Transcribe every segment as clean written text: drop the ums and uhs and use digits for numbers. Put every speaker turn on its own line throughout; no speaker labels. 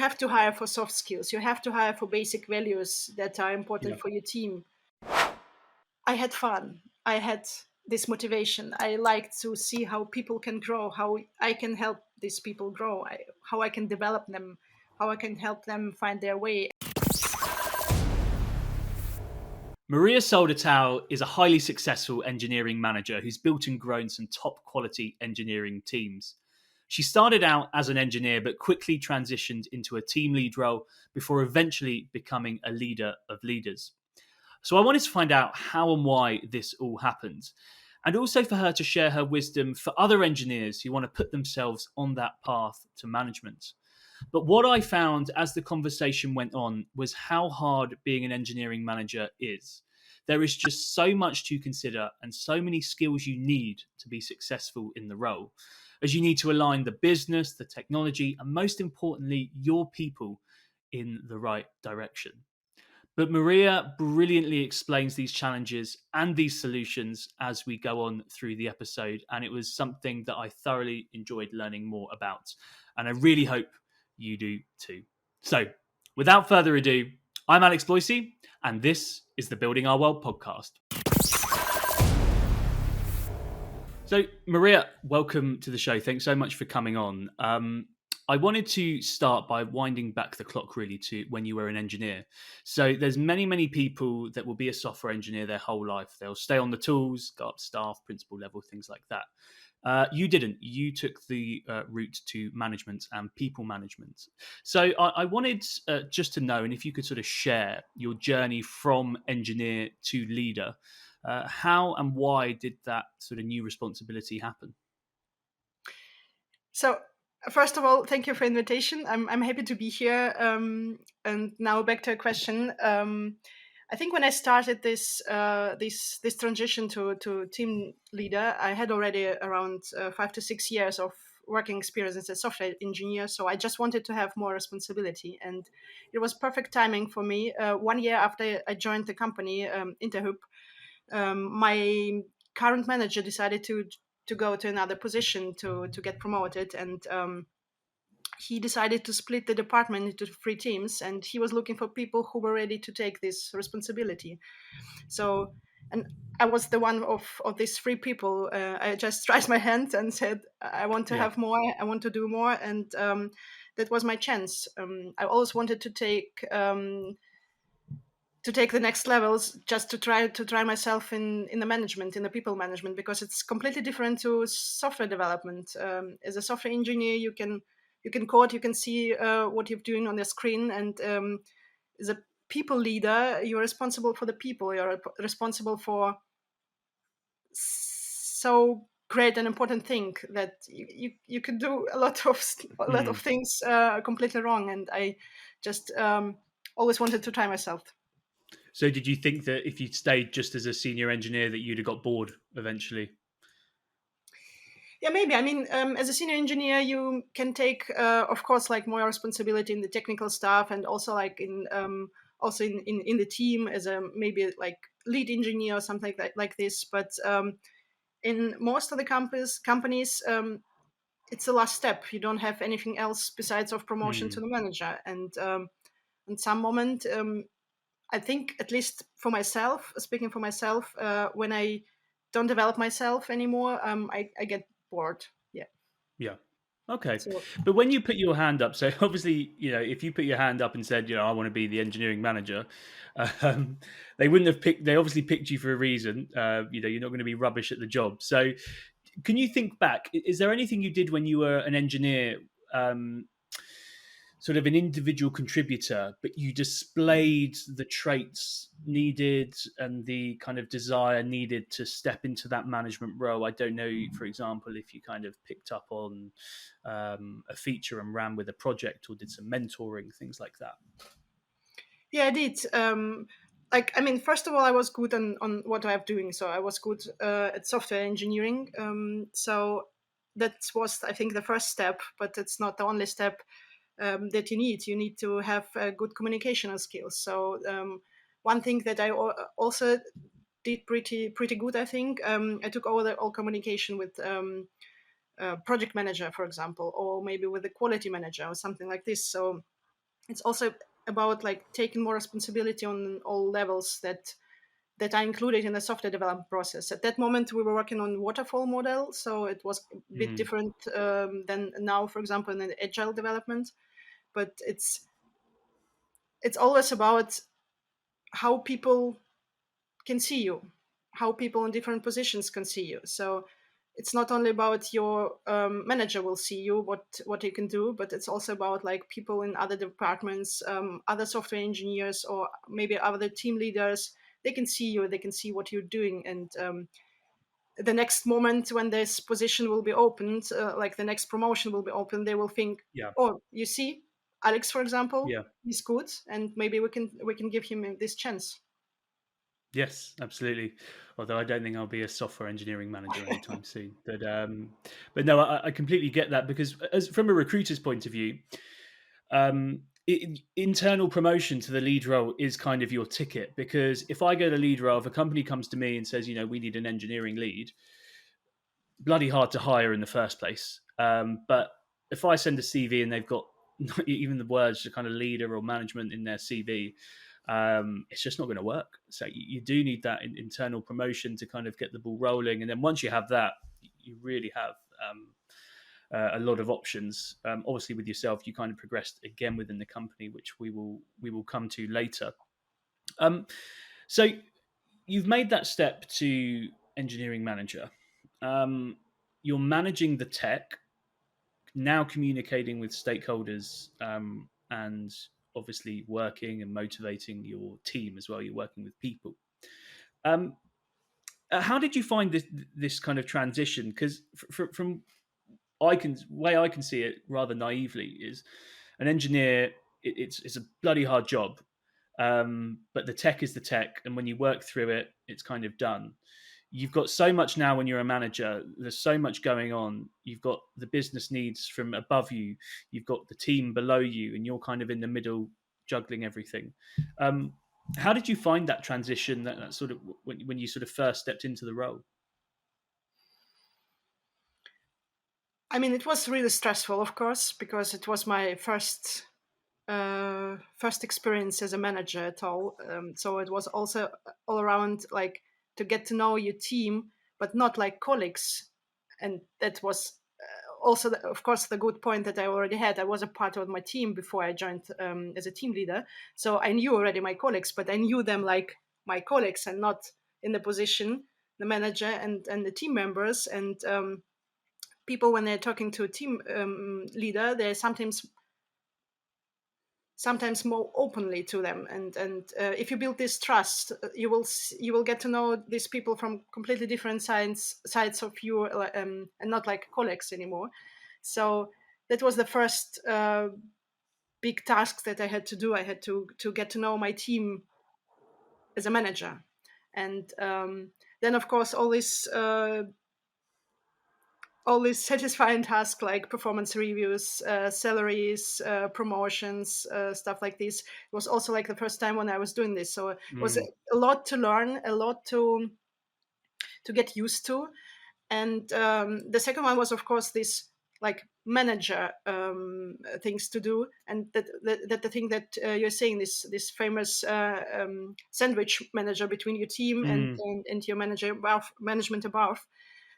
have to hire for soft skills. You have to hire for basic values that are important
Yeah.
for your team. I had fun. I had this motivation. I liked to see how people can grow, how I can help these people grow, how I can develop them, how I can help them find their way.
Maria Soldatow is a highly successful engineering manager who's built and grown some top quality engineering teams. She started out as an engineer but quickly transitioned into a team lead role before eventually becoming a leader of leaders. So I wanted to find out how and why this all happened, and also for her to share her wisdom for other engineers who want to put themselves on that path to management. But what I found as the conversation went on was how hard being an engineering manager is. There is just so much to consider and so many skills you need to be successful in the role, as you need to align the business, the technology, and most importantly, your people in the right direction. But Maria brilliantly explains these challenges and these solutions as we go on through the episode. And it was something that I thoroughly enjoyed learning more about. And I really hope you do too. So, without further ado, I'm Alex Boycey, and this is the Building Our World podcast. So, Maria, welcome to the show. Thanks so much for coming on. I wanted to start by winding back the clock really to when you were an engineer. So there's many people that will be a software engineer their whole life. They'll stay on the tools, go up staff, principal level, things like that. You didn't. You took the route to management and people management. So I wanted just to know, and if you could sort of share your journey from engineer to leader, how and why did that sort of new responsibility happen?
So, first of all, thank you for the invitation. I'm happy to be here. And now back to a question. I think when I started this transition to team leader, I had already around 5 to 6 years of working experience as a software engineer. So I just wanted to have more responsibility, and it was perfect timing for me. 1 year after I joined the company, Interhoop, my current manager decided to go to another position to get promoted, and he decided to split the department into 3 teams, and he was looking for people who were ready to take this responsibility. So, and I was the one of these 3 people. I just raised my hand and said, I want to
Yeah.
have more, I want to do more. And that was my chance. I always wanted to take the next levels, just to try myself in the management, in the people management, because it's completely different to software development. As a software engineer, you can code, you can see what you're doing on the screen, and as a people leader, you're responsible for the people. You're responsible for so great and important thing that you can do a lot of things completely wrong. And I just always wanted to try myself.
So did you think that if you'd stayed just as a senior engineer that you'd have got bored eventually?
Yeah, maybe. I mean, as a senior engineer, you can take, of course, like more responsibility in the technical stuff, and also like in the team as a maybe like lead engineer or something like this. But in most of the companies, it's the last step. You don't have anything else besides of promotion to
Mm.
the manager. And in some moment, I think, at least for myself, speaking for myself, when I don't develop myself anymore, I get bored. Yeah.
Yeah. Okay.
So
But when you put your hand up, so obviously, if you put your hand up and said, I want to be the engineering manager, um, they wouldn't have picked, they obviously picked you for a reason. You're not going to be rubbish at the job. So can you think back? Is there anything you did when you were an engineer, sort of an individual contributor, but you displayed the traits needed and the kind of desire needed to step into that management role? I don't know, for example, if you kind of picked up on a feature and ran with a project or did some mentoring, things like that.
yeah, I did. I mean, first of all, I was good on what I'm doing. So I was good at software engineering. So that was, I think, the first step, but it's not the only step that you need. You need to have good communication skills. So one thing that I also did pretty good, I think, I took over the all communication with project manager, for example, or maybe with the quality manager or something like this. So it's also about like taking more responsibility on all levels that are included in the software development process. At that moment, we were working on waterfall model, so it was a bit
Mm.
different than now, for example, in the agile development. But it's always about how people can see you, how people in different positions can see you. So it's not only about your manager will see you what you can do, but it's also about like people in other departments, other software engineers, or maybe other team leaders. They can see you, they can see what you're doing, and the next moment when this position will be opened, like the next promotion will be opened, they will think,
Yeah,
oh, you see, Alex, for example,
yeah.
he's good, and maybe we can give him this chance.
Yes, absolutely. Although I don't think I'll be a software engineering manager anytime soon. But no, I completely get that because, as from a recruiter's point of view, internal promotion to the lead role is kind of your ticket. Because if I get a lead role, if a company comes to me and says, we need an engineering lead, bloody hard to hire in the first place. But if I send a CV and they've got not even the words to kind of leader or management in their CV, it's just not going to work. So you do need that internal promotion to kind of get the ball rolling, and then once you have that, you really have a lot of options. Obviously, with yourself, you kind of progressed again within the company, which we will come to later. Um, so you've made that step to engineering manager. Um, you're managing the tech, now communicating with stakeholders, and obviously working and motivating your team as well. You're working with people. Um, how did you find this kind of transition? Because from I can way I can see it rather naively is an engineer. It's a bloody hard job, but the tech is the tech, and when you work through it, it's kind of done. You've got so much now when you're a manager. There's so much going on. You've got the business needs from above you. You've got the team below you, and you're kind of in the middle, juggling everything. Um, how did you find that transition? That sort of when you sort of first stepped into the role.
I mean, it was really stressful, of course, because it was my first experience as a manager at all. So it was also all around like to get to know your team, but not like colleagues. And that was also, of course, the good point that I already had. I was a part of my team before I joined as a team leader. So I knew already my colleagues, but I knew them like my colleagues and not in the position, the manager and the team members. And people, when they're talking to a team leader, they're sometimes more openly to them, and if you build this trust, you will get to know these people from completely different sides of you, and not like colleagues anymore. So that was the first big task that I had to do. I had to get to know my team as a manager, and then of course all these satisfying tasks like performance reviews, salaries, promotions, stuff like this. It was also like the first time when I was doing this, so it was
Mm,
a lot to learn, a lot to get used to. And the second one was, of course, this like manager things to do, and that the thing that you're saying, this famous sandwich manager between your team and
mm,
and your manager above, management above.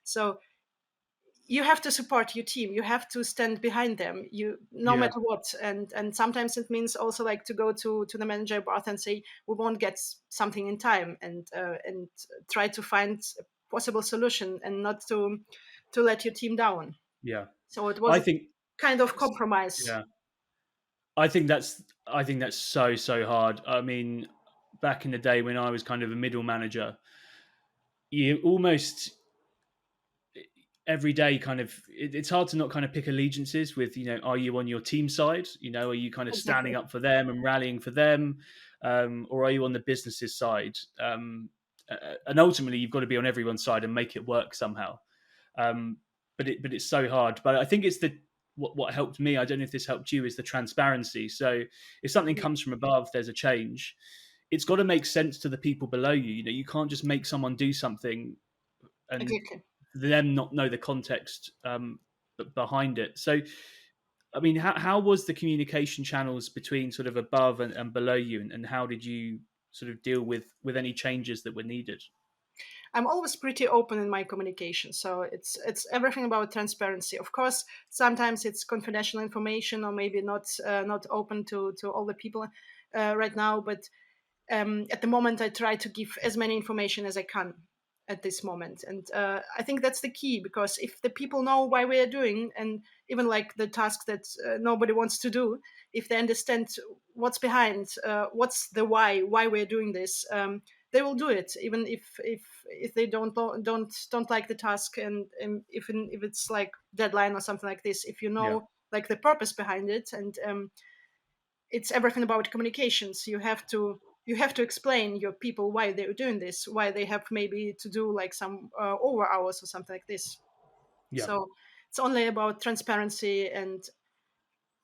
So you have to support your team, you have to stand behind them, you no
yeah,
matter what. And sometimes it means also like to go to the manager bath and say we won't get something in time, and try to find a possible solution and not to let your team down.
yeah.
So it
I
was
think
kind of compromise.
yeah. I think that's so hard. I mean, back in the day when I was kind of a middle manager, you almost every day kind of it's hard to not kind of pick allegiances with are you on your team side, are you kind of standing
Exactly.
up for them and rallying for them, or are you on the business's side, and ultimately you've got to be on everyone's side and make it work somehow. um, but it's so hard. But I think it's the what helped me, I don't know if this helped you, is the transparency. So if something
Mhm.
comes from above, there's a change, it's got to make sense to the people below you. You can't just make someone do something and
Exactly.
them not know the context behind it. So I mean, how was the communication channels between sort of above and below you, and how did you sort of deal with any changes that were needed?
I'm always pretty open in my communication, so it's everything about transparency. Of course, sometimes it's confidential information, or maybe not open to all the people right now. But at the moment, I try to give as many information as I can at this moment, and I think that's the key, because if the people know why we are doing, and even like the task that nobody wants to do, if they understand what's behind, what's the why we're doing this, they will do it, even if they don't like the task, and if it's like deadline or something like this. If you
Yeah,
know like the purpose behind it, and it's everything about communications. You have to explain your people why they're doing this, why they have maybe to do like some over hours or something like this.
yeah,
So it's only about transparency, and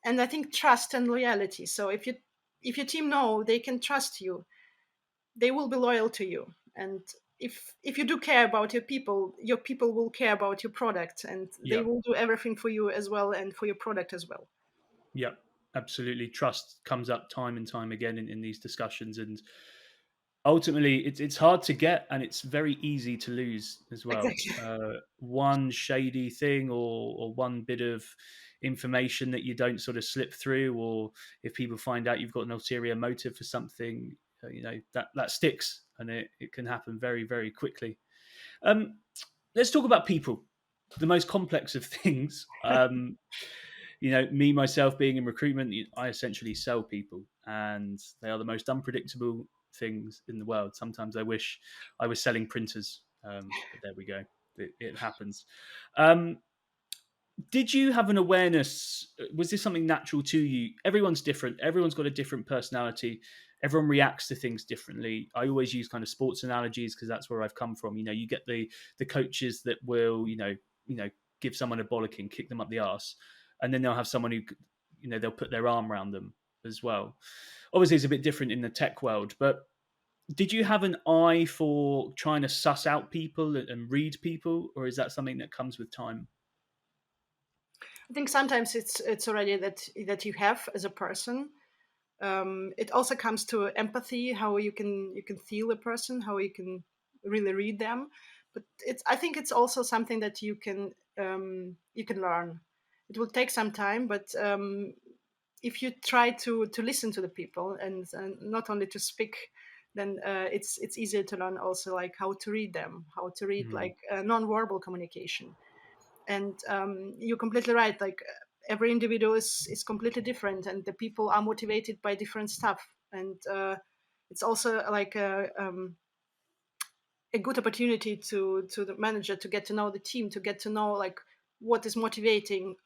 I think trust and loyalty. So if your team know they can trust you, they will be loyal to you. And if you do care about your people will care about your product, and they
yeah,
will do everything for you as well, and for your product as well.
yeah. Absolutely, trust comes up time and time again in these discussions, and ultimately it's hard to get, and it's very easy to lose as well.
Exactly.
One shady thing, or one bit of information that you don't sort of slip through, or if people find out you've got an ulterior motive for something, that sticks, and it can happen very, very quickly. um, let's talk about people, the most complex of things. Me myself being in recruitment, I essentially sell people, and they are the most unpredictable things in the world. Sometimes I wish I was selling printers, but there we go. It happens. Um, did you have an awareness? Was this something natural to you? Everyone's different. Everyone's got a different personality. Everyone reacts to things differently. I always use kind of sports analogies because that's where I've come from. You get the coaches that will give someone a bollocking, kick them up the arse, and then they'll have someone who they'll put their arm around them as well. Obviously, it's a bit different in the tech world, but did you have an eye for trying to suss out people and read people, or is that something that comes with time?
I think sometimes it's already that you have as a person. It also comes to empathy, how you can feel a person, how you can really read them. But I think it's also something that you can learn. It will take some time, but if you try to listen to the people, and not only to speak, then it's easier to learn also like how to read them, how to read
Mm,
like non-verbal communication. And you're completely right, like every individual is completely different, and the people are motivated by different stuff. And it's also like a good opportunity to the manager to get to know the team, to get to know like what is motivating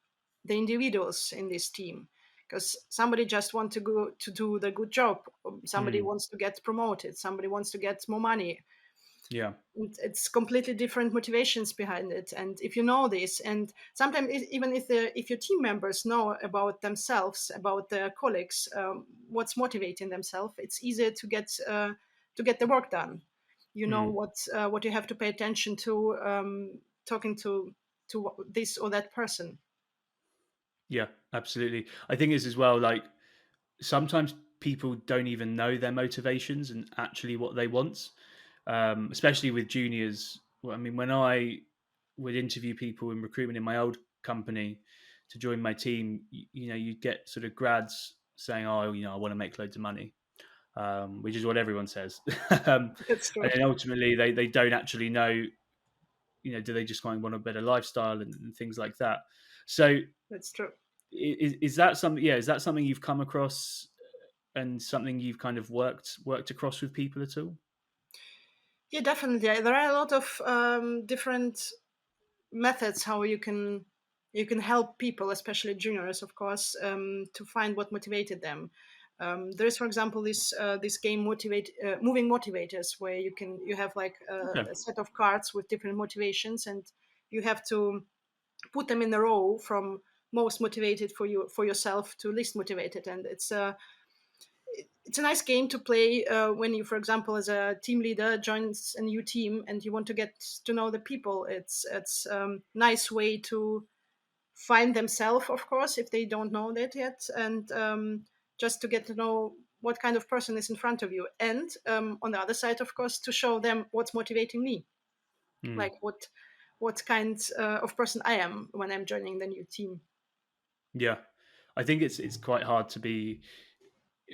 the individuals in this team. Because somebody just want to go to do the good job, somebody
mm,
wants to get promoted, somebody wants to get more money.
yeah.
It's completely different motivations behind it. And if you know this, and sometimes even if your team members know about themselves, about their colleagues, what's motivating themselves, it's easier to get the work done. You know
Mm.
what you have to pay attention to, talking to this or that person.
Yeah, absolutely. I think it's as well, like sometimes people don't even know their motivations and actually what they want, especially with juniors. Well, I mean, when I would interview people in recruitment in my old company to join my team, you get sort of grads saying, "Oh, I want to make loads of money," which is what everyone says.
That's true.
And then ultimately, they don't actually know. Do they just kind of want a better lifestyle and things like that? So
That's true.
is that something? Yeah, is that something you've come across and something you've kind of worked across with people at all?
Yeah, definitely. There are a lot of different methods how you can help people, especially juniors, of course, to find what motivated them. There is, for example, this game moving motivators, where you have like
Okay.
a set of cards with different motivations, and you have to put them in a row from most motivated for yourself to least motivated. And it's a nice game to play when you, for example, as a team leader, joins a new team and you want to get to know the people. It's nice way find themselves, of course, if they don't know that yet, and just to get to know what kind of person is in front of you, and on the other side, of course, to show them what's motivating me,
Mm.
like what kind of person I am when I'm joining the new team.
Yeah, I think it's quite hard to be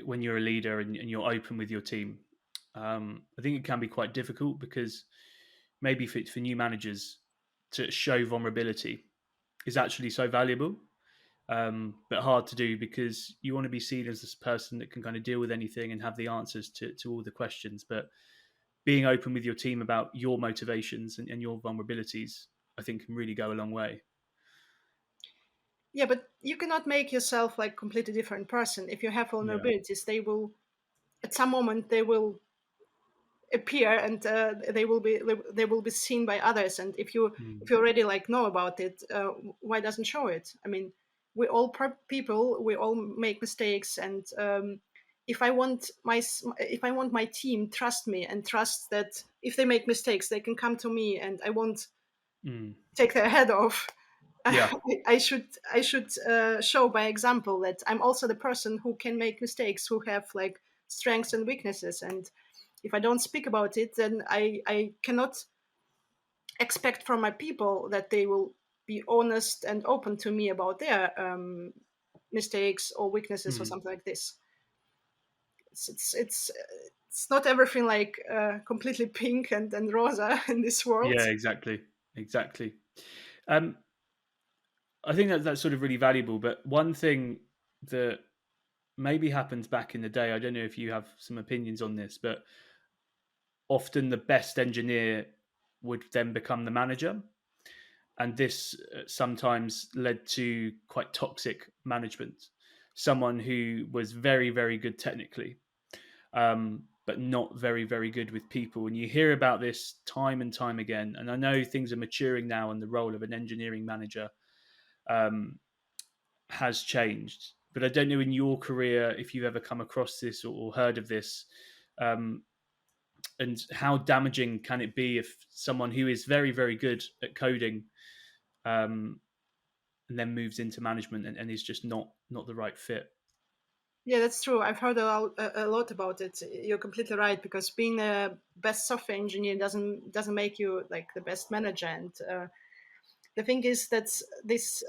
when you're a leader and you're open with your team. I think it can be quite difficult because maybe for new managers to show vulnerability is actually so valuable, but hard to do because you want to be seen as this person that can kind of deal with anything and have the answers to all the questions. But being open with your team about your motivations and your vulnerabilities, I think, can really go a long way.
Yeah, but you cannot make yourself like completely different person. If you have
Yeah.
vulnerabilities, they will at some moment they will appear, and they will be seen by others. And
Mm.
if you already like know about it, why doesn't show it? I mean, we all people, we all make mistakes, and if I want my team trust me and trust that if they make mistakes they can come to me and I won't
Mm.
take their head off.
Yeah.
I should show by example that I'm also the person who can make mistakes, who have like strengths and weaknesses. And if I don't speak about it, then I cannot expect from my people that they will be honest and open to me about their mistakes or weaknesses or
Mm.
something like this. It's not everything like completely pink and rosa in this world.
Yeah, exactly. Exactly. Um, I think that that's sort of really valuable. But one thing that maybe happened back in the day, I don't know if you have some opinions on this, but often the best engineer would then become the manager. And this sometimes led to quite toxic management. Someone who was very, very good technically, but not very, very good with people. And you hear about this time and time again. And I know things are maturing now, and the role of an engineering manager um, has changed. But I don't know in your career if you've ever come across this or heard of this. Um, and how damaging can it be if someone who is very, very good at coding um, and then moves into management and is just not the right fit?
Yeah, that's true. I've heard a lot about it. You're completely right, because being the best software engineer doesn't make you like the best manager. And the thing is that this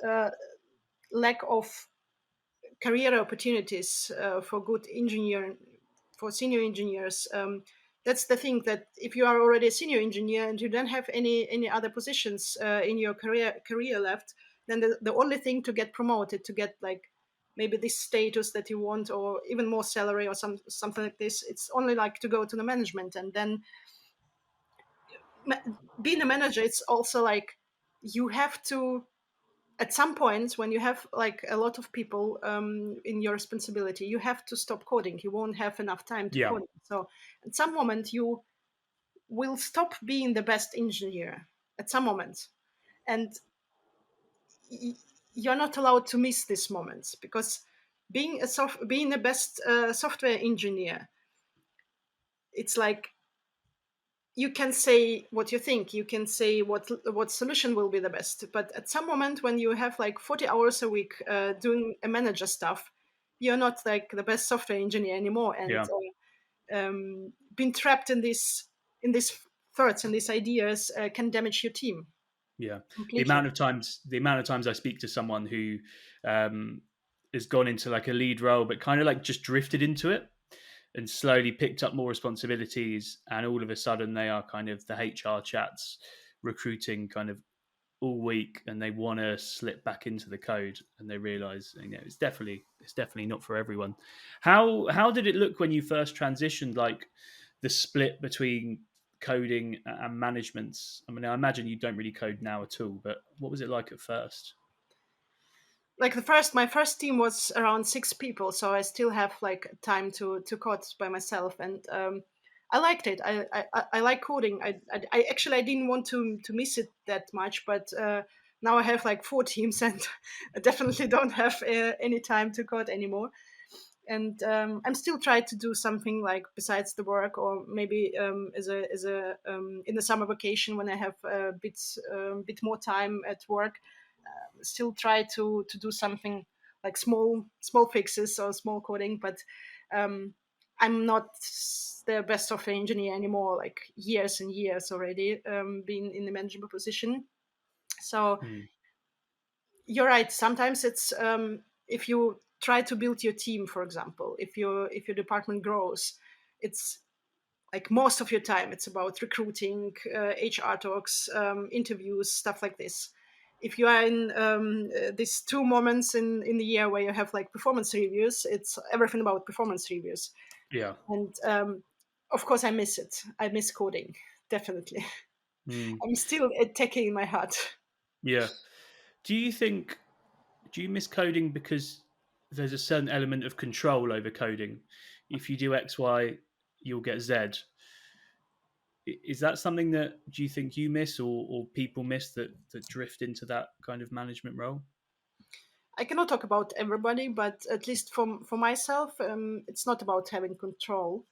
lack of career opportunities for good engineer, for senior engineers. That's the thing, that if you are already a senior engineer and you don't have any other positions in your career left, then the only thing to get promoted, to get like maybe this status that you want, or even more salary or something like this, it's only like to go to the management. And then being a manager, it's also like you have to, at some point when you have like a lot of people in your responsibility, you have to stop coding. You won't have enough time to
Yeah,
code. So at some moment you will stop being the best engineer, at some moment. And y- you're not allowed to miss these moments, because being the best software engineer, it's like you can say what you think, you can say what solution will be the best, but at some moment when you have like 40 hours a week doing a manager stuff, you're not like the best software engineer anymore. And
yeah,
being trapped in these thoughts and these ideas can damage your team
yeah.
completely.
The amount of times I speak to someone who um, has gone into like a lead role, but kind of like just drifted into it and slowly picked up more responsibilities, and all of a sudden they are kind of the HR chats, recruiting kind of all week, and they want to slip back into the code, and they realize it's definitely not for everyone. How did it look when you first transitioned, like the split between coding and management? I mean, I imagine you don't really code now at all, but what was it like at first?
Like my first team was around 6 people, so I still have like time to code by myself. And I liked it. I like coding. I actually I didn't want to miss it that much, but now I have like 4 teams and I definitely don't have any time to code anymore. And I'm still trying to do something like besides the work, or maybe as a in the summer vacation when I have a bit more time at work. still try to do something like small fixes or small coding, but I'm not the best software engineer anymore, like years and years already, being in the management position. So
Mm.
you're right. Sometimes it's if you try to build your team, for example, if your department grows, it's like most of your time it's about recruiting, HR talks, interviews, stuff like this. If you are in these 2 moments in the year where you have like performance reviews, it's everything about performance reviews.
Yeah.
And of course, I miss it. I miss coding, definitely.
Mm.
I'm still a techie in my heart.
Yeah. Do you think do you miss coding because there's a certain element of control over coding? If you do X, Y, you'll get Z. Is that something that do you think you miss or people miss that drift into that kind of management role?
I cannot talk about everybody, but at least for myself, it's not about having control.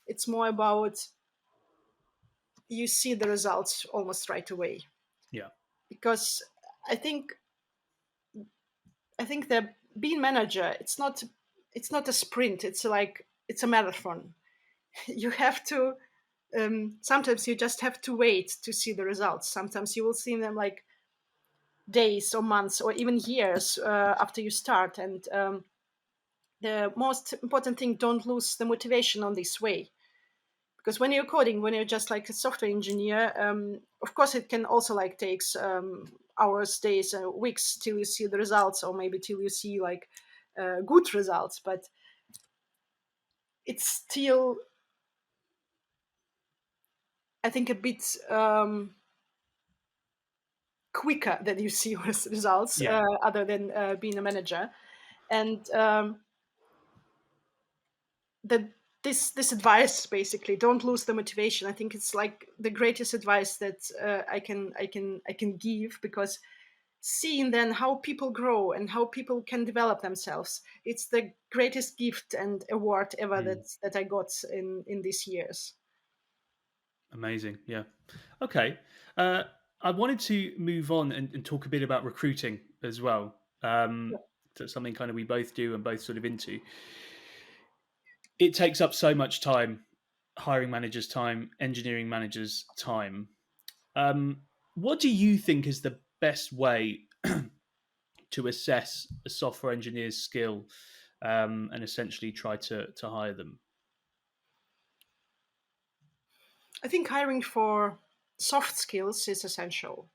It's more about you see the results almost right away.
Yeah.
Because I think I think that being manager, it's not a sprint. It's like it's a marathon. You have to. Sometimes you just have to wait to see the results. Sometimes you will see them like days or months or even years after you start. And the most important thing, don't lose the motivation on this way, because when you're coding, when you're just like a software engineer, of course it can also like takes hours, days, weeks till you see the results, or maybe till you see like good results, but it's still, I think, a bit quicker that you see results,
Yeah.
other than being a manager. And that this advice, basically, don't lose the motivation. I think it's like the greatest advice that I can give, because seeing then how people grow and how people can develop themselves, it's the greatest gift and award ever
Mm.
that I got in these years.
Amazing. Yeah. Okay. Uh, I wanted to move on and talk a bit about recruiting as well. That's something kind of we both do and both sort of into. It takes up so much time, hiring managers' time, engineering managers' time. What do you think is the best way to assess a software engineer's skill and essentially try to hire them?
I think hiring for soft skills is essential,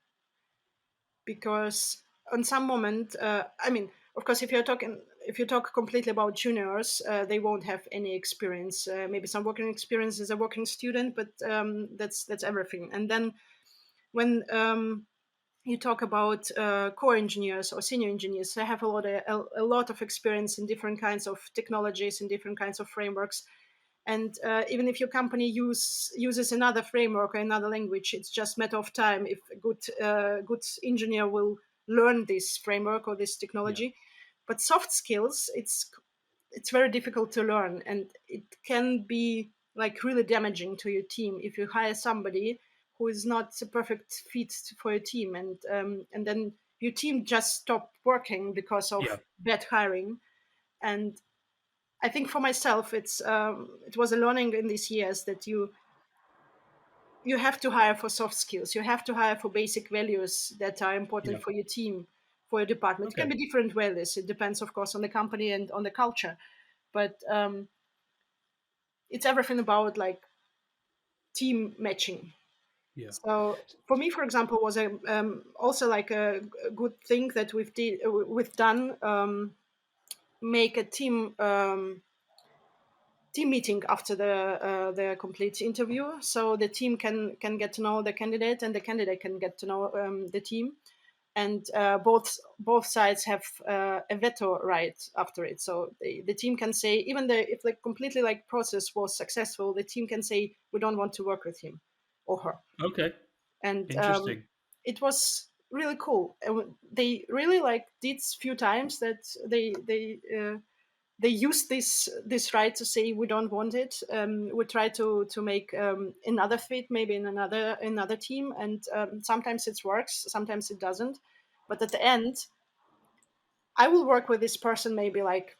because on some moment, I mean, of course, if you talk completely about juniors, they won't have any experience, maybe some working experience as a working student, but that's everything. And then when you talk about core engineers or senior engineers, they have a lot of experience in different kinds of technologies, in different kinds of frameworks. And even if your company uses another framework or another language, it's just matter of time if a good engineer will learn this framework or this
Yeah.
technology. But soft skills, it's very difficult to learn, and it can be like really damaging to your team if you hire somebody who is not a perfect fit for your team, and then your team just stop working because
Yeah.
of bad hiring. And I think for myself, it was a learning in these years that you have to hire for soft skills. You have to hire for basic values that are important
Yeah.
for your team, for your department. It can
Okay.
be different values. It depends, of course, on the company and on the culture. But it's everything about like team matching.
Yeah.
So for me, for example, was a also like a good thing that we've done, make a team meeting after the complete interview, so the team can get to know the candidate and the candidate can get to know the team. And both sides have a veto right after it, so the team can say, even if the completely like process was successful, the team can say we don't want to work with him or her.
Okay.
And
Interesting.
it was really cool. And they really like did few times that they use this right to say we don't want it. We try to make another fit, maybe in another team, and sometimes it works, sometimes it doesn't. But at the end, I will work with this person maybe like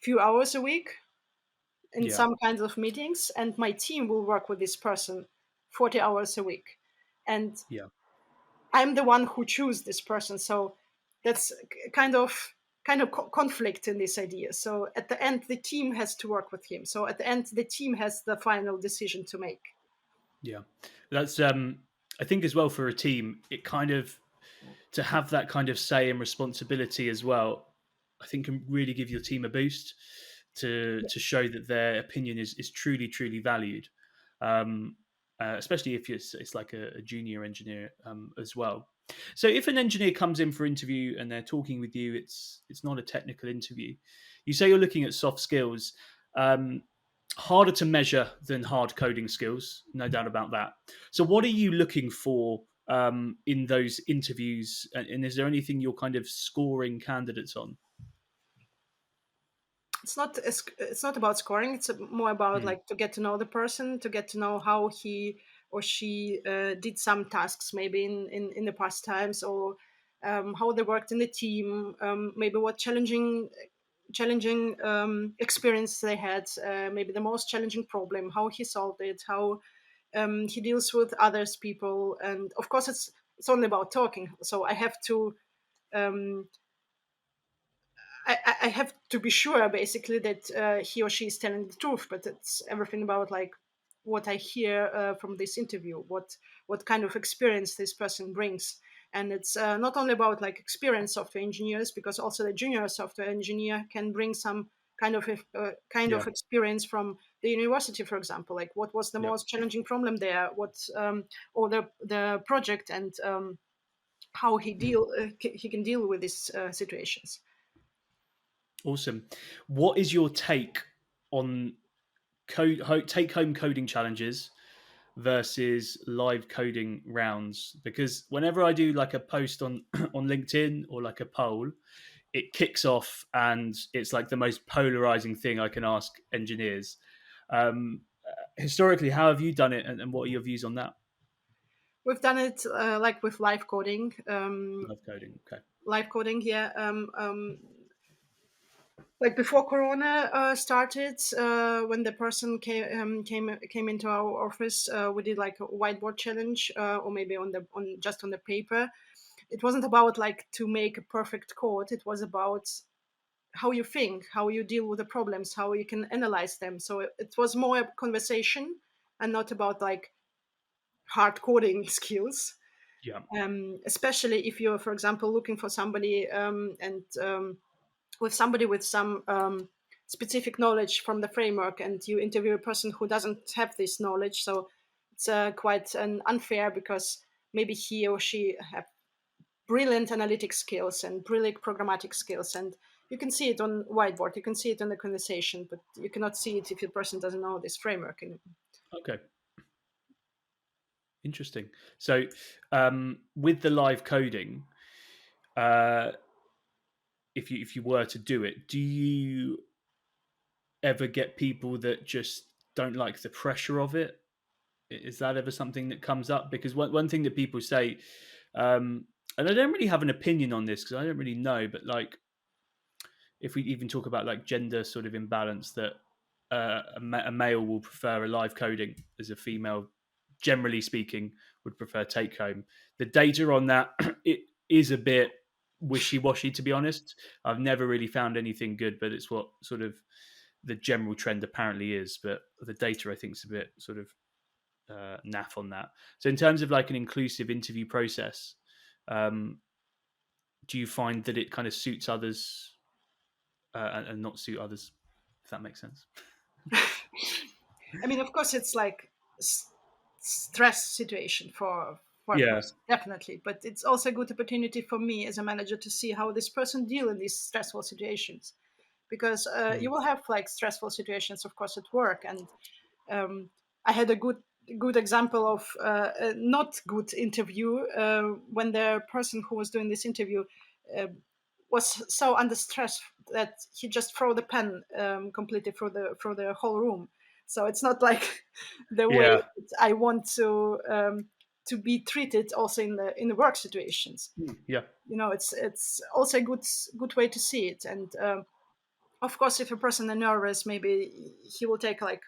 few hours a week in
Yeah.
some kinds of meetings, and my team will work with this person 40 hours a week. And
Yeah.
I'm the one who choose this person. So that's kind of conflict in this idea. So at the end, the team has to work with him. So at the end, the team has the final decision to make.
Yeah. That's I think as well for a team, it kind of to have that kind of say and responsibility as well, I think can really give your team a boost to show that their opinion is truly valued. Um, Especially if it's like a junior engineer as well. So if an engineer comes in for interview and they're talking with you, it's not a technical interview. You say you're looking at soft skills. Um, Harder to measure than hard coding skills, no doubt about that. So, what are you looking for in those interviews? And is there anything you're kind of scoring candidates on?
It's not about scoring. It's more about
Mm,
like to get to know the person, to get to know how he or she did some tasks maybe in the past times, or how they worked in the team, maybe what challenging experience they had, maybe the most challenging problem, how he solved it, how he deals with others people. And of course it's only about talking, so I have to um, I have to be sure basically that he or she is telling the truth, but it's everything about like what I hear from this interview, what kind of experience this person brings. And it's not only about like experienced software engineers, because also the junior software engineer can bring some kind
yeah,
of experience from the university, for example, like what was the
yeah,
most challenging problem there, or the project, and how he can deal with these situations.
awesome. What is your take on take home coding challenges versus live coding rounds? Because whenever I do like a post on on LinkedIn or like a poll, it kicks off and it's like the most polarizing thing I can ask engineers. Historically, how have you done it, and what are your views on that?
We've done it like with live coding.
Live coding, okay.
Live coding, yeah. Like before Corona started, when the person came into our office, we did like a whiteboard challenge, or maybe on just on the paper. It wasn't about like to make a perfect code. It was about how you think, how you deal with the problems, how you can analyze them. So it was more a conversation and not about like hard coding skills.
Yeah,
Especially if you're, for example, looking for somebody and with somebody with some specific knowledge from the framework, and you interview a person who doesn't have this knowledge. So it's quite unfair, because maybe he or she have brilliant analytic skills and brilliant programmatic skills, and you can see it on whiteboard, you can see it in the conversation, but you cannot see it if the person doesn't know this framework. And
okay, interesting. So, with the live coding, uh, if you were to do it, do you ever get people that just don't like the pressure of it? Is that ever something that comes up? Because one thing that people say, and I don't really have an opinion on this because I don't really know, but like if we even talk about like gender sort of imbalance, that a male will prefer a live coding as a female, generally speaking, would prefer take home. The data on that it is a bit wishy washy, to be honest. I've never really found anything good, but it's what sort of the general trend apparently is. But the data, I think, is a bit sort of naff on that. So, in terms of like an inclusive interview process, um, do you find that it kind of suits others and not suit others? If that makes sense.
I mean, of course, it's like stress situation for a
Yeah.
person, definitely. But it's also a good opportunity for me as a manager to see how this person deal in these stressful situations, because
Mm.
you will have like stressful situations, of course, at work. And um, I had a good example of a not good interview when the person who was doing this interview uh, was so under stress that he just threw the pen completely through the whole room. So it's not like the way
Yeah.
that I want to to be treated also in the work situations.
Yeah.
It's also a good way to see it. And of course, if a person is nervous, maybe he will take like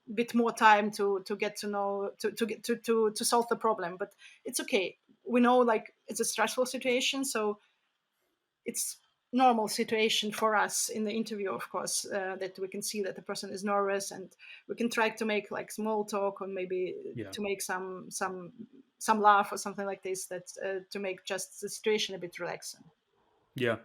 a bit more time to get to know to solve the problem. But it's okay. We know like it's a stressful situation, so it's normal situation for us in the interview, of course, that we can see that the person is nervous, and we can try to make like small talk, or maybe
Yeah.
to make some laugh or something like this, that to make just the situation a bit relaxing.
Yeah.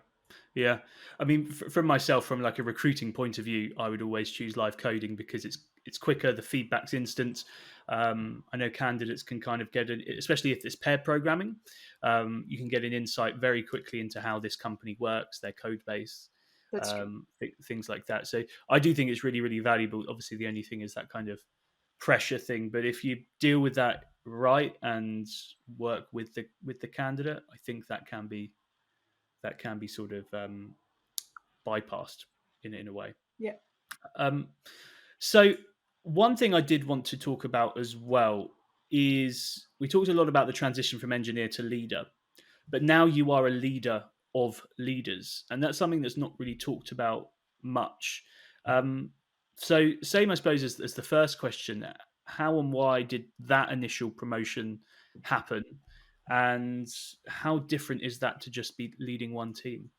Yeah, I mean, from myself, from like a recruiting point of view, I would always choose live coding because it's quicker, the feedback's instant. I know candidates can kind of get it, especially if it's pair programming. You can get an insight very quickly into how this company works, their code base,
That's true.
things like that. So I do think it's really, really valuable. Obviously, the only thing is that kind of pressure thing, but if you deal with that right and work with the candidate, I think that can be sort of bypassed in a way.
Yeah.
Um, so one thing I did want to talk about as well is we talked a lot about the transition from engineer to leader, but now you are a leader of leaders, and that's something that's not really talked about much. Um, so same, I suppose, as the first question: how and why did that initial promotion happen, and how different is that to just be leading one team?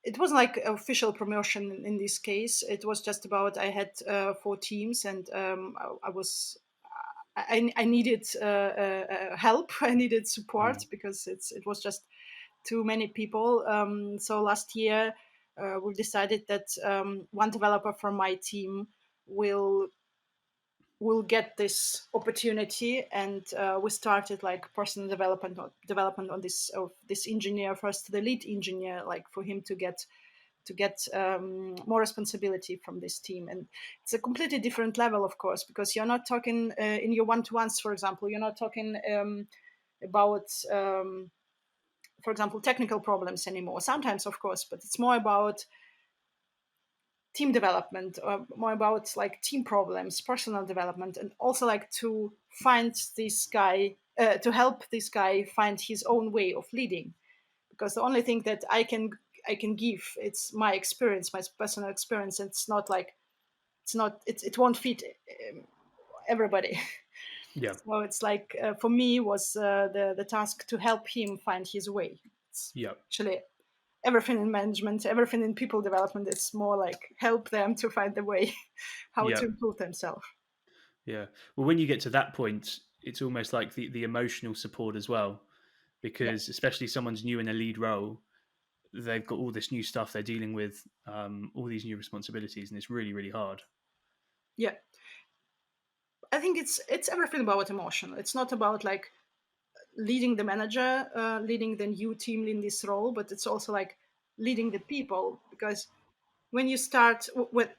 It wasn't like official promotion in this case. It was just about I had four teams, and I was I needed help. I needed support
Mm.
because it was just too many people. So last year we decided that one developer from my team will get this opportunity, and we started like personal development on this of this engineer, first the lead engineer, like for him to get more responsibility from this team. And it's a completely different level, of course, because you're not talking in your one-to-ones, for example, you're not talking about for example technical problems anymore, sometimes of course, but it's more about team development, or more about like team problems, personal development, and also like to find this guy to help this guy find his own way of leading. Because the only thing that I can give, it's my experience, my personal experience. It's not like it won't fit everybody.
Yeah,
So it's like for me was the task to help him find his way. It's
yeah,
actually everything in management, everything in people development. It's more like help them to find the way how
yeah.
to improve themselves.
Yeah. Well, when you get to that point, it's almost like the emotional support as well,
Yeah,
because especially someone's new in a lead role, they've got all this new stuff they're dealing with, all these new responsibilities, and it's really, really hard.
yeah. I think it's everything about emotion. It's not about like leading the manager, leading the new team in this role, but it's also like leading the people. Because when you start,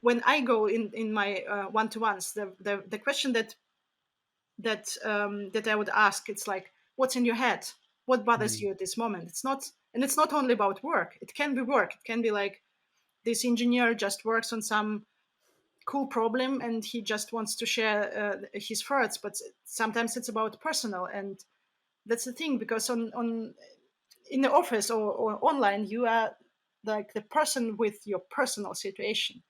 when I go in my one-to-ones, the question that I would ask, it's like, what's in your head? What bothers
Mm.
you at this moment? It's not only about work. It can be work. It can be like this engineer just works on some cool problem and he just wants to share his thoughts. But sometimes it's about personal, and that's the thing, because on in the office or online, you are like the person with your personal situation,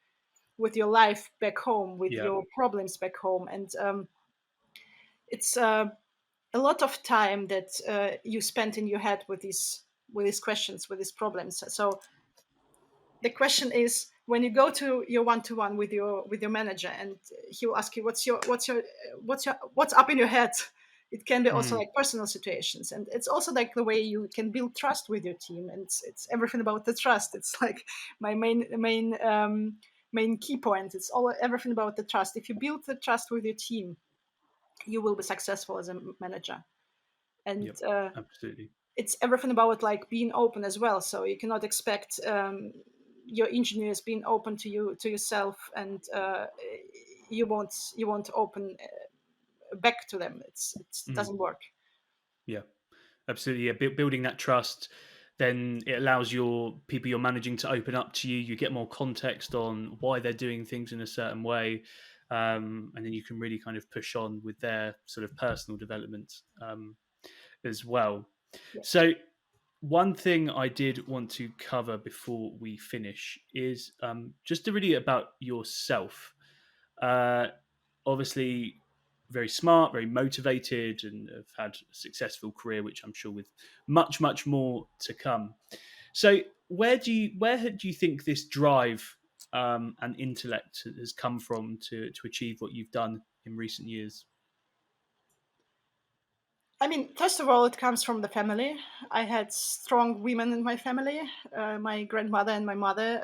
with your life back home, with
Yeah.
your problems back home. And it's a lot of time that you spend in your head with these questions, with these problems. So the question is, when you go to your one-to-one with your manager, and he will ask you what's up in your head. It can be also
Mm.
like personal situations, and it's also like the way you can build trust with your team, and it's everything about the trust. It's like my main key point. It's all everything about the trust. If you build the trust with your team, you will be successful as a manager. And
Yep. Absolutely.
it's everything about like being open as well. So you cannot expect your engineers being open to you, to yourself, and you won't open back to them. It
Mm.
doesn't work.
Yeah. Absolutely. Yeah. Building that trust, then it allows your people you're managing to open up to you. You get more context on why they're doing things in a certain way. and then you can really kind of push on with their sort of personal development as well.
Yes.
So, one thing I did want to cover before we finish is just really about yourself. Uh, Obviously, very smart, very motivated, and have had a successful career, which I'm sure with much, much more to come. So, where do you think this drive and intellect has come from to achieve what you've done in recent years?
I mean, first of all, it comes from the family. I had strong women in my family. My grandmother and my mother,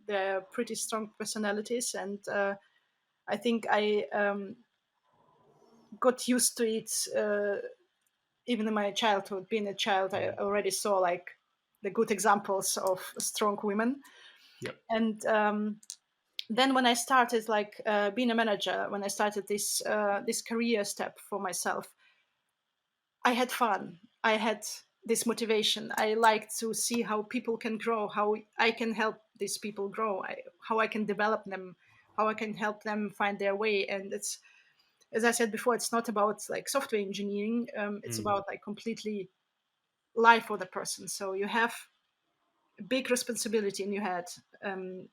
they're pretty strong personalities, and I think I got used to it even in my childhood. Being a child, I
Mm.
already saw like the good examples of strong women.
Yep.
And then when I started like being a manager, when I started this career step for myself, I had fun. I had this motivation. I like to see how people can grow, how I can help these people grow, how I can develop them, how I can help them find their way. And it's, as I said before, it's not about like software engineering. It's
Mm.
about like completely life for the person. So you have a big responsibility in your head. Um,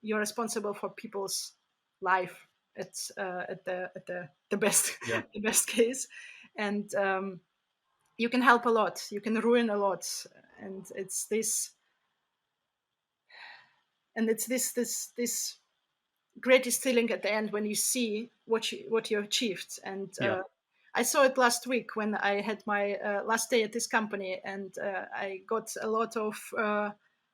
you're responsible for people's life at the best
Yeah.
the best case, and you can help a lot, you can ruin a lot, and it's this greatest feeling at the end when you see what you achieved. And
Yeah.
I saw it last week when I had my last day at this company, and I got a lot of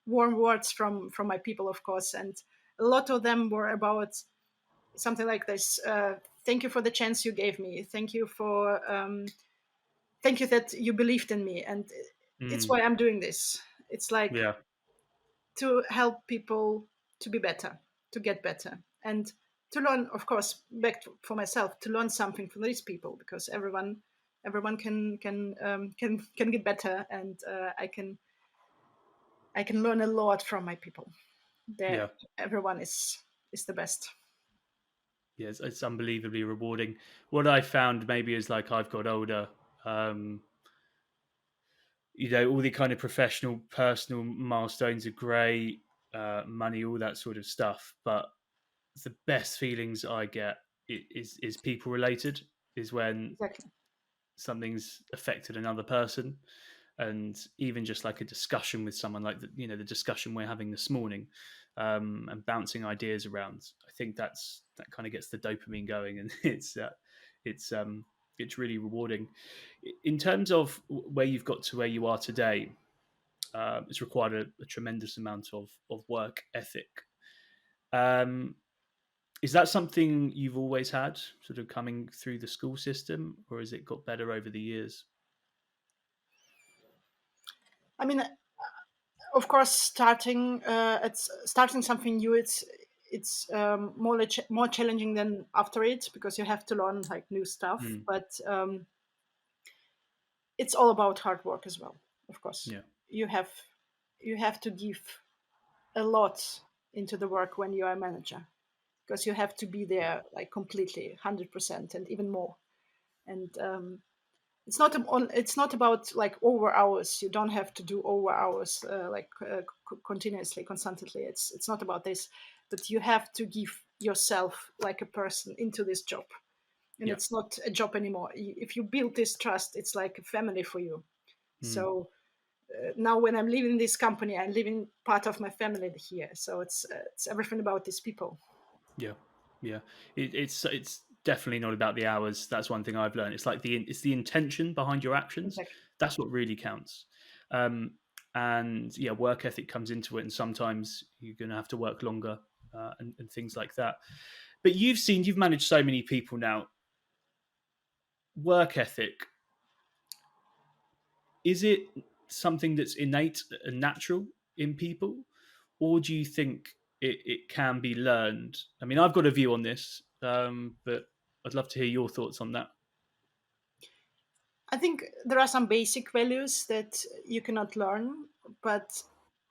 warm words from my people, of course, and a lot of them were about something like this: thank you for the chance you gave me, thank you that you believed in me, and it's
Mm.
why I'm doing this. It's like
Yeah.
to help people to be better, to get better, and to learn, of course, for myself, to learn something from these people, because everyone can get better, and I can learn a lot from my people.
Yeah.
Everyone is the best.
Yeah, it's unbelievably rewarding. What I found maybe is like I've got older, um, all the kind of professional, personal milestones are great, money, all that sort of stuff. But the best feelings I get is people related. Is when
Exactly.
something's affected another person, and even just like a discussion with someone, like the discussion we're having this morning, and bouncing ideas around. I think that kind of gets the dopamine going, and it's it's really rewarding. In terms of where you've got to where you are today, it's required a tremendous amount of work ethic. Um, is that something you've always had, sort of coming through the school system, or has it got better over the years?
I mean, of course, starting something new, it's more challenging than after it, because you have to learn like new stuff.
Mm,
But it's all about hard work as well. Of course,
yeah,
you have you have to give a lot into the work when you are a manager, because you have to be
yeah,
there like completely 100% and even more. And it's not about like over hours. You don't have to do over hours continuously, constantly. It's not about this, but you have to give yourself like a person into this job, and
yeah.
it's not a job anymore. If you build this trust, it's like a family for you.
Mm.
So now when I'm leaving this company, I'm leaving part of my family here. So it's everything about these people.
Yeah, yeah. It's definitely not about the hours. That's one thing I've learned. It's the intention behind your actions.
Exactly.
That's what really counts. Um, and yeah, work ethic comes into it, and sometimes you're going to have to work longer and things like that. But you've managed so many people now. Work ethic, is it something that's innate and natural in people, or do you think it can be learned? I mean, I've got a view on this, but I'd love to hear your thoughts on that.
I think there are some basic values that you cannot learn, but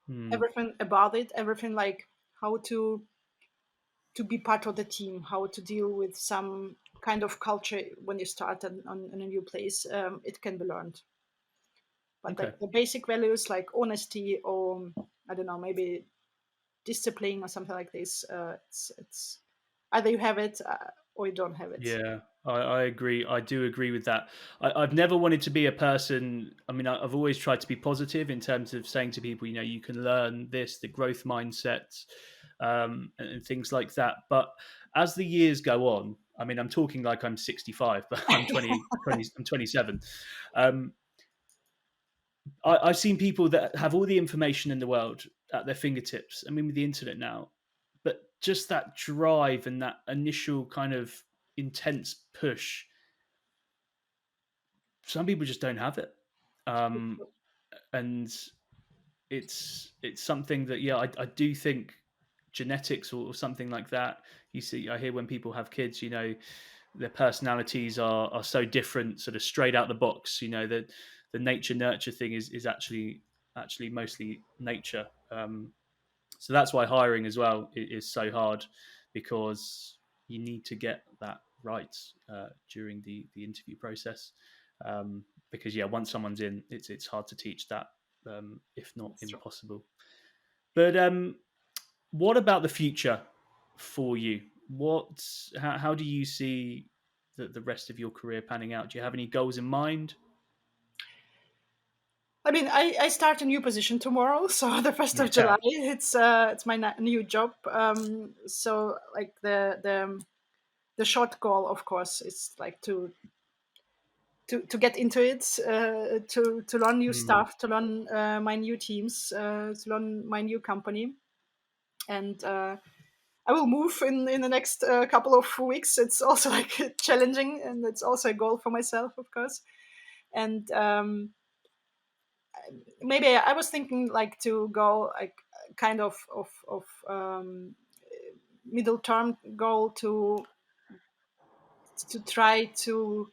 Hmm.
everything about it, everything like how to to be part of the team, how to deal with some kind of culture when you start on a new place. It can be learned, but
Okay.
like the basic values like honesty or I don't know, maybe discipline or something like this. It's either you have it or you don't have it.
Yeah, I agree. I do agree with that. I've never wanted to be a person. I mean, I've always tried to be positive in terms of saying to people, you know, you can learn this, the growth mindset, and things like that. But as the years go on, I mean, I'm talking like I'm 65, but I'm 20, I'm 27. Um, I've seen people that have all the information in the world at their fingertips. I mean, with the internet now, but just that drive and that initial kind of intense push, some people just don't have it. And it's something that, yeah, I do think genetics or something like that. You see, I hear when people have kids, you know, their personalities are so different, sort of straight out the box. You know, the nature nurture thing is actually mostly nature. So that's why hiring as well is so hard, because you need to get that right during the interview process. Because yeah, once someone's in, it's hard to teach that, if not
That's true.
impossible. But what about the future for you? How do you see the rest of your career panning out? Do you have any goals in mind?
I mean, I start a new position tomorrow, so the 1st of July.
Yeah.
It's my new job. So like the short goal, of course, is like to get into it, to learn new
Mm,
stuff, to learn my new teams, to learn my new company, and I will move in the next couple of weeks. It's also like challenging, and it's also a goal for myself, of course. And maybe I was thinking like to go like kind of middle term goal to try to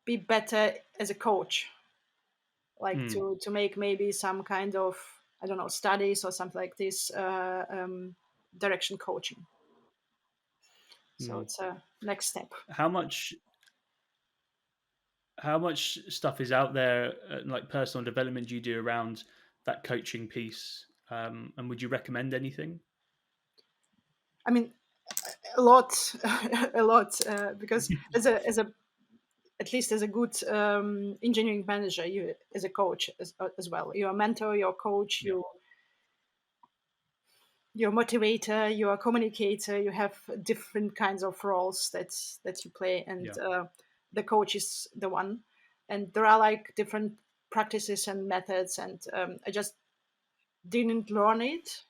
be better as a coach, like
mm,
to make maybe some kind of I don't know studies or something like this, direction coaching. So
mm.
it's a next step.
How much how much stuff is out there, like personal development, do you do around that coaching piece? And would you recommend anything?
I mean, a lot, a lot, because as a at least as a good engineering manager, you as a coach as well. You're a mentor, you're a coach,
Yeah,
you're a motivator, you're a communicator. You have different kinds of roles that you play, and
yeah,
the coach is the one. And there are like different practices and methods, and I just didn't learn it.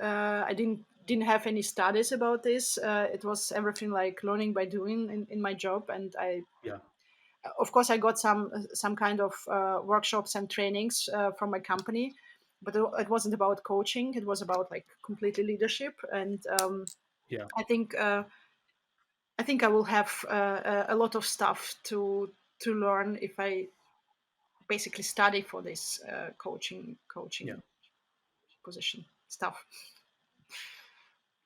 I didn't have any studies about this. It was everything like learning by doing in my job, and I
yeah,
of course I got some kind of workshops and trainings from my company, but it wasn't about coaching. It was about like completely leadership, and
yeah.
I think I think I will have a lot of stuff to learn if I basically study for this
Yeah.
coaching position stuff.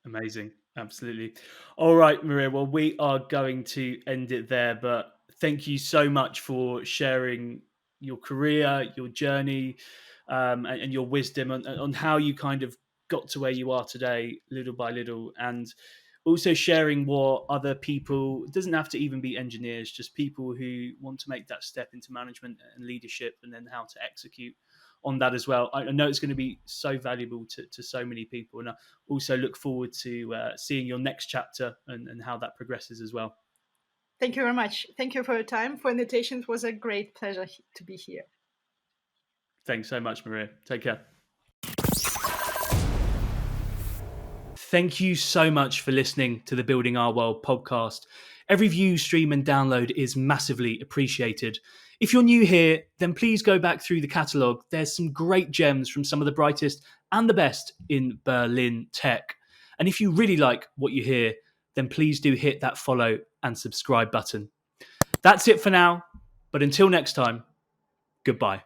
Amazing. Absolutely. All right, Maria. Well, we are going to end it there, but thank you so much for sharing your career, your journey, and your wisdom on how you kind of got to where you are today, little by little, and also sharing what other people, it doesn't have to even be engineers, just people who want to make that step into management and leadership, and then how to execute on that as well. I know it's going to be so valuable to so many people, and I also look forward to seeing your next chapter and how that progresses as well.
Thank you very much. Thank you for your time, for invitation. It was a great pleasure to be here.
Thanks so much, Maria. Take care. Thank you so much for listening to the Building Our World podcast. Every view, stream, and download is massively appreciated. If you're new here, then please go back through the catalogue. There's some great gems from some of the brightest and the best in Berlin tech. And if you really like what you hear, then please do hit that follow and subscribe button. That's it for now, but until next time, goodbye.